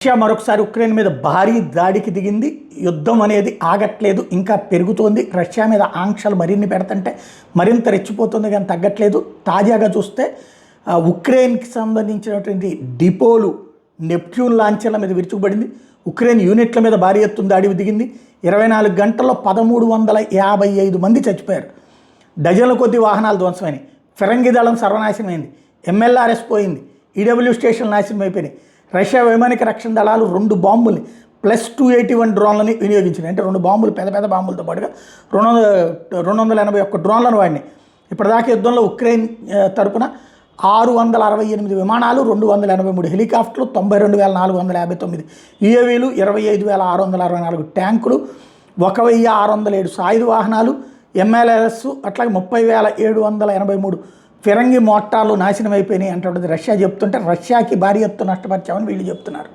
Russia మరొకసారి Ukraine మీద భారీ దాడికి దిగింది. యుద్ధం అనేది ఆగట్లేదు, ఇంకా పెరుగుతోంది. రష్యా మీద ఆంక్షలు మరిన్ని పెడుతుంటే మరింత రెచ్చిపోతుంది కానీ తగ్గట్లేదు. తాజాగా చూస్తే ఉక్రెయిన్కి సంబంధించినటువంటి డిపోలు నెప్ట్యూన్ లాంచర్ల మీద విరుచుకుపడింది. ఉక్రెయిన్ యూనిట్ల మీద భారీ ఎత్తున దాడికి దిగింది. 24 గంటల్లో 1355 మంది చచ్చిపోయారు. డజన్ల కొద్ది వాహనాలు ధ్వంసమైనవి. ఫిరంగి దళం సర్వనాశనమైంది. MLRS పోయింది. EW స్టేషన్లు నాశనం అయిపోయినాయి. రష్యా వైమానిక రక్షణ దళాలు 2 బాంబుల్ని +281 డ్రోన్లని వినియోగించినాయి. అంటే 2 బాంబులు, పెద్ద పెద్ద బాంబులతో పాటుగా 281 డ్రోన్లను వాడినాయి. ఇప్పటిదాకా యుద్ధంలో ఉక్రెయిన్ తరపున 668 విమానాలు, 283 హెలికాప్టర్లు, 92,459 UAVలు, 25,664 ట్యాంకులు, 1,607 సాయుధ వాహనాలు, MLRS, అట్లాగే 30,783 ఫిరంగి మోటార్లు నాశనం అయిపోయినాయి అంటున్నది రష్యా చెప్తుంటే, రష్యాకి భారీ ఎత్తున నష్టపరిచామని వీళ్ళు చెప్తున్నారు.